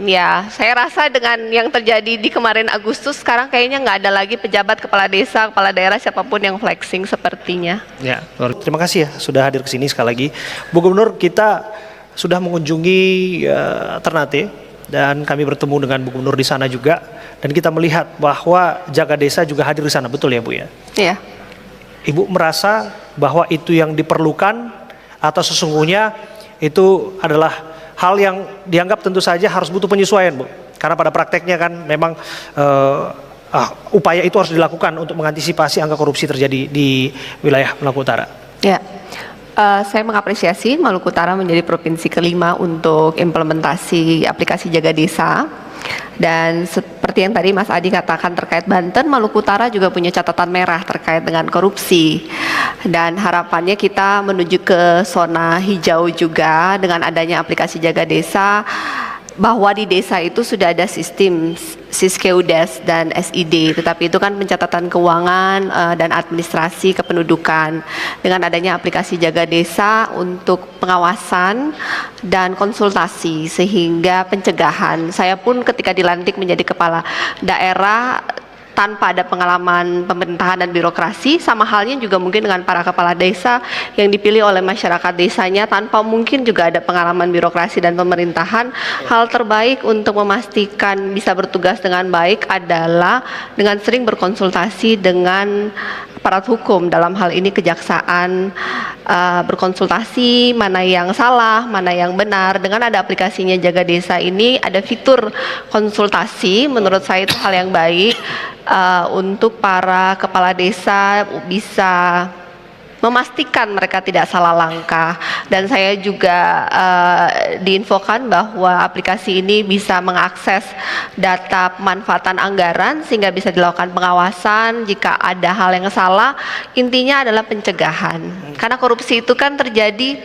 ya saya rasa dengan yang terjadi di kemarin Agustus, sekarang kayaknya nggak ada lagi pejabat kepala desa, kepala daerah siapapun yang flexing sepertinya. Ya, terima kasih ya sudah hadir ke sini sekali lagi. Bu Gubernur, kita sudah mengunjungi Ternate dan kami bertemu dengan Bu Gubernur di sana juga, dan kita melihat bahwa jaga desa juga hadir di sana, betul ya Bu ya? Iya. Ibu merasa bahwa itu yang diperlukan atau sesungguhnya itu adalah hal yang dianggap tentu saja harus butuh penyesuaian, Bu? Karena pada prakteknya kan memang upaya itu harus dilakukan untuk mengantisipasi angka korupsi terjadi di wilayah Maluku Utara. Ya, saya mengapresiasi Maluku Utara menjadi provinsi kelima untuk implementasi aplikasi Jaga Desa. Dan seperti yang tadi Mas Adi katakan terkait Banten, Maluku Utara juga punya catatan merah terkait dengan korupsi. Dan harapannya kita menuju ke zona hijau juga dengan adanya aplikasi Jaga Desa, bahwa di desa itu sudah ada sistem Siskeudes dan SID, tetapi itu kan pencatatan keuangan dan administrasi kependudukan. Dengan adanya aplikasi Jaga Desa untuk pengawasan dan konsultasi sehingga pencegahan. Saya pun ketika dilantik menjadi kepala daerah tanpa ada pengalaman pemerintahan dan birokrasi, sama halnya juga mungkin dengan para kepala desa yang dipilih oleh masyarakat desanya tanpa mungkin juga ada pengalaman birokrasi dan pemerintahan. Hal terbaik untuk memastikan bisa bertugas dengan baik adalah dengan sering berkonsultasi dengan aparat hukum, dalam hal ini kejaksaan, berkonsultasi mana yang salah, mana yang benar. Dengan ada aplikasinya Jaga Desa ini ada fitur konsultasi, menurut saya itu hal yang baik untuk para kepala desa bisa memastikan mereka tidak salah langkah. Dan saya juga diinfokan bahwa aplikasi ini bisa mengakses data pemanfaatan anggaran sehingga bisa dilakukan pengawasan jika ada hal yang salah. Intinya adalah pencegahan, karena korupsi itu kan terjadi,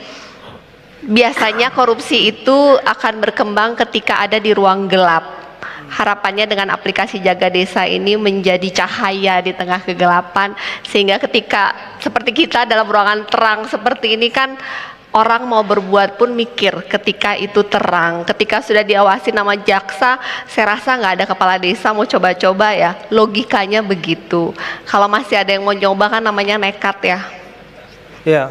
biasanya korupsi itu akan berkembang ketika ada di ruang gelap. Harapannya dengan aplikasi Jaga Desa ini menjadi cahaya di tengah kegelapan, sehingga ketika seperti kita dalam ruangan terang seperti ini kan orang mau berbuat pun mikir ketika itu terang. Ketika sudah diawasi nama jaksa, saya rasa nggak ada kepala desa mau coba-coba ya, logikanya begitu. Kalau masih ada yang mau nyoba kan namanya nekat ya. Ya,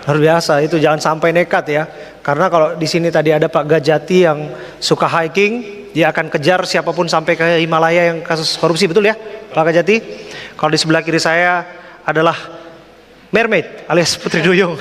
luar biasa itu, jangan sampai nekat ya. Karena kalau di sini tadi ada Pak Gajati yang suka hiking, dia akan kejar siapapun sampai ke Himalaya yang kasus korupsi, betul ya Pak Gajati? Kalau di sebelah kiri saya adalah mermaid alias Putri Duyung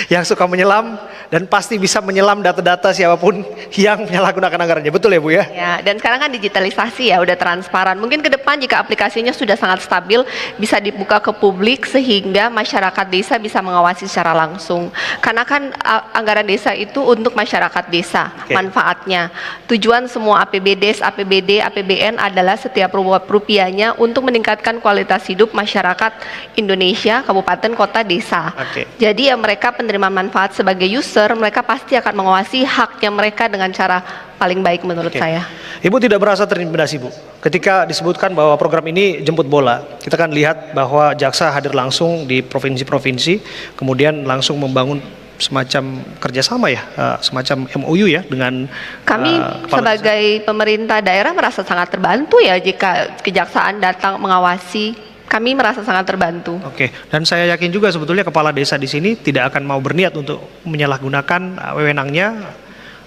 yang suka menyelam dan pasti bisa menyelam data-data siapapun yang menyalahgunakan anggarannya, betul ya Bu ya? Ya, dan sekarang kan digitalisasi ya, udah transparan. Mungkin ke depan jika aplikasinya sudah sangat stabil, bisa dibuka ke publik sehingga masyarakat desa bisa mengawasi secara langsung. Karena kan anggaran desa itu untuk masyarakat desa, manfaatnya. Tujuan semua APBDes, APBD, APBN adalah setiap rupiahnya untuk meningkatkan kualitas hidup masyarakat Indonesia, kabupaten, kota, desa. Jadi ya mereka penerima manfaat sebagai user, mereka pasti akan mengawasi haknya mereka dengan cara paling baik menurut saya. Ibu tidak merasa terintimidasi Bu ketika disebutkan bahwa program ini jemput bola? Kita kan lihat bahwa jaksa hadir langsung di provinsi-provinsi, kemudian langsung membangun semacam kerjasama ya, semacam MOU ya dengan kami sebagai pemerintah daerah merasa sangat terbantu ya jika kejaksaan datang mengawasi. Kami merasa sangat terbantu. Oke, dan saya yakin juga sebetulnya kepala desa di sini tidak akan mau berniat untuk menyalahgunakan wewenangnya,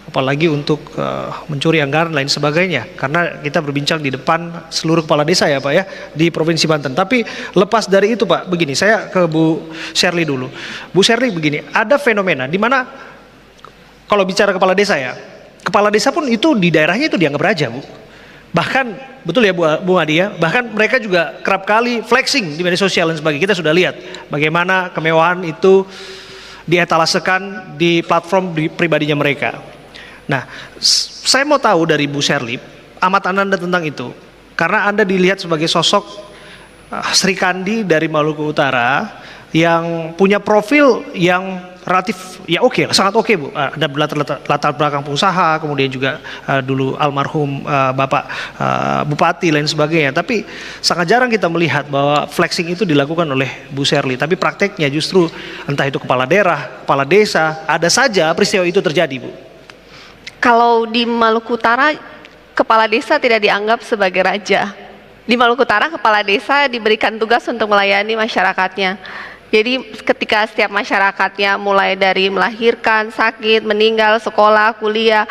apalagi untuk mencuri anggaran lain sebagainya. Karena kita berbincang di depan seluruh kepala desa ya Pak ya di Provinsi Banten. Tapi lepas dari itu Pak, begini, saya ke Bu Shirley dulu. Bu Shirley, begini, ada fenomena di mana kalau bicara kepala desa ya, kepala desa pun itu di daerahnya itu dianggap raja Bu. Bahkan betul ya Bu Adi ya, bahkan mereka juga kerap kali flexing di media sosial dan sebagainya. Kita sudah lihat bagaimana kemewahan itu dietalasekan di platform pribadinya mereka. Nah, saya mau tahu dari Bu Shirley amatan Anda tentang itu, karena Anda dilihat sebagai sosok Sri Kandi dari Maluku Utara yang punya profil yang relatif ya oke, sangat oke Bu. Ada latar belakang pengusaha, kemudian juga dulu almarhum Bapak Bupati lain sebagainya. Tapi sangat jarang kita melihat bahwa flexing itu dilakukan oleh Bu Shirley. Tapi prakteknya justru entah itu kepala daerah, kepala desa, ada saja peristiwa itu terjadi Bu. Kalau di Maluku Utara, kepala desa tidak dianggap sebagai raja. Di Maluku Utara, kepala desa diberikan tugas untuk melayani masyarakatnya. Jadi ketika setiap masyarakatnya mulai dari melahirkan, sakit, meninggal, sekolah, kuliah,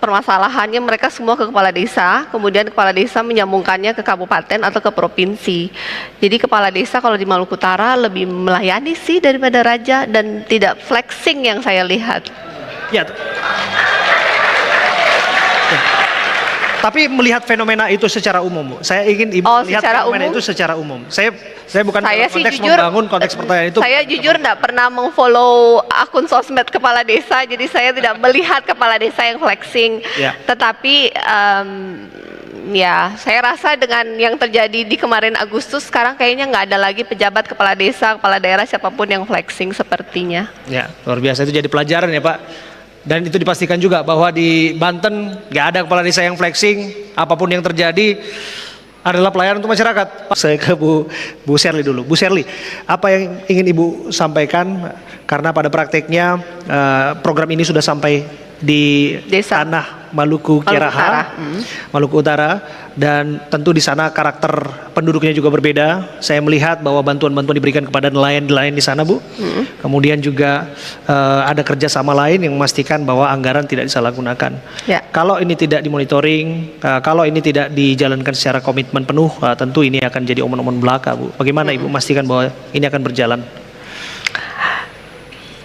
permasalahannya mereka semua ke kepala desa, kemudian kepala desa menyambungkannya ke kabupaten atau ke provinsi. Jadi kepala desa kalau di Maluku Utara lebih melayani sih daripada raja dan tidak flexing yang saya lihat. Ya. Tapi melihat fenomena itu secara umum, Bu. Saya ingin Ibu melihat secara fenomena umum? itu secara umum. Saya bukan Saya dalam sih konteks jujur, membangun konteks pertanyaan itu. saya jujur tidak pernah mengfollow akun sosmed kepala desa, jadi saya tidak melihat kepala desa yang flexing. Ya. Tetapi ya, saya rasa dengan yang terjadi di kemarin Agustus, sekarang kayaknya nggak ada lagi pejabat kepala desa, kepala daerah siapapun yang flexing sepertinya. Ya, luar biasa, itu jadi pelajaran ya Pak. Dan itu dipastikan juga bahwa di Banten nggak ada kepala desa yang flexing, apapun yang terjadi adalah pelayanan untuk masyarakat. Saya ke Bu Sherly dulu. Bu Sherly, apa yang ingin Ibu sampaikan? Karena pada prakteknya program ini sudah sampai di Desa. tanah Maluku Keraha, Maluku Utara, dan tentu di sana karakter penduduknya juga berbeda. Saya melihat bahwa bantuan-bantuan diberikan kepada nelayan-nelayan di sana, Bu. Kemudian juga ada kerjasama lain yang memastikan bahwa anggaran tidak disalahgunakan. Ya. Kalau ini tidak dimonitoring, kalau ini tidak dijalankan secara komitmen penuh, tentu ini akan jadi omongan-omongan belaka, Bu. Bagaimana Ibu memastikan bahwa ini akan berjalan?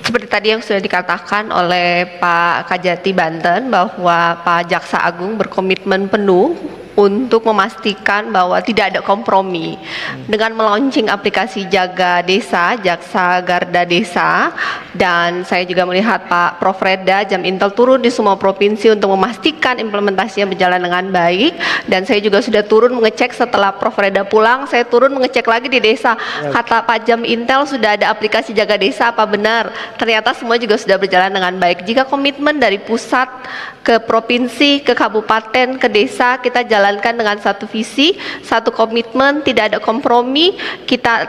Seperti tadi yang sudah dikatakan oleh Pak Kajati Banten bahwa Pak Jaksa Agung berkomitmen penuh untuk memastikan bahwa tidak ada kompromi dengan melaunching aplikasi Jaga Desa, Jaksa Garda Desa, dan saya juga melihat Pak Prof Reda Jam Intel turun di semua provinsi untuk memastikan implementasinya berjalan dengan baik, dan saya juga sudah turun mengecek setelah Prof Reda pulang, saya turun mengecek lagi di desa, kata Pak Jam Intel sudah ada aplikasi Jaga Desa, apa benar? Ternyata semua juga sudah berjalan dengan baik. Jika komitmen dari pusat ke provinsi, ke kabupaten, ke desa, kita jalankan dengan satu visi, satu komitmen, tidak ada kompromi, kita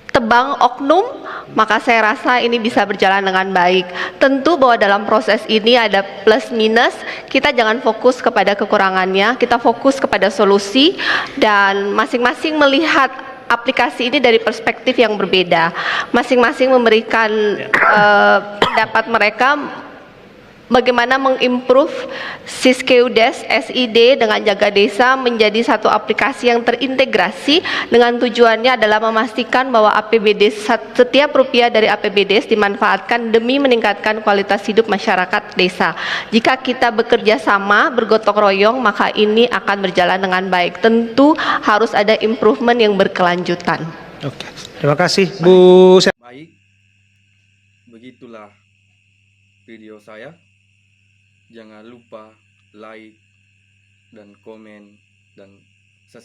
tebang oknum, maka saya rasa ini bisa berjalan dengan baik. Tentu bahwa dalam proses ini ada plus minus, kita jangan fokus kepada kekurangannya, kita fokus kepada solusi, dan masing-masing melihat aplikasi ini dari perspektif yang berbeda. Masing-masing memberikan pendapat mereka bagaimana mengimprove Siskeudes SID dengan Jaga Desa menjadi satu aplikasi yang terintegrasi dengan tujuannya adalah memastikan bahwa APBD, setiap rupiah dari APBD dimanfaatkan demi meningkatkan kualitas hidup masyarakat desa. Jika kita bekerja sama, bergotong royong, maka ini akan berjalan dengan baik. Tentu harus ada improvement yang berkelanjutan. Oke, terima kasih Bu Sherly. Baik, begitulah video saya. Jangan lupa like dan komen dan subscribe.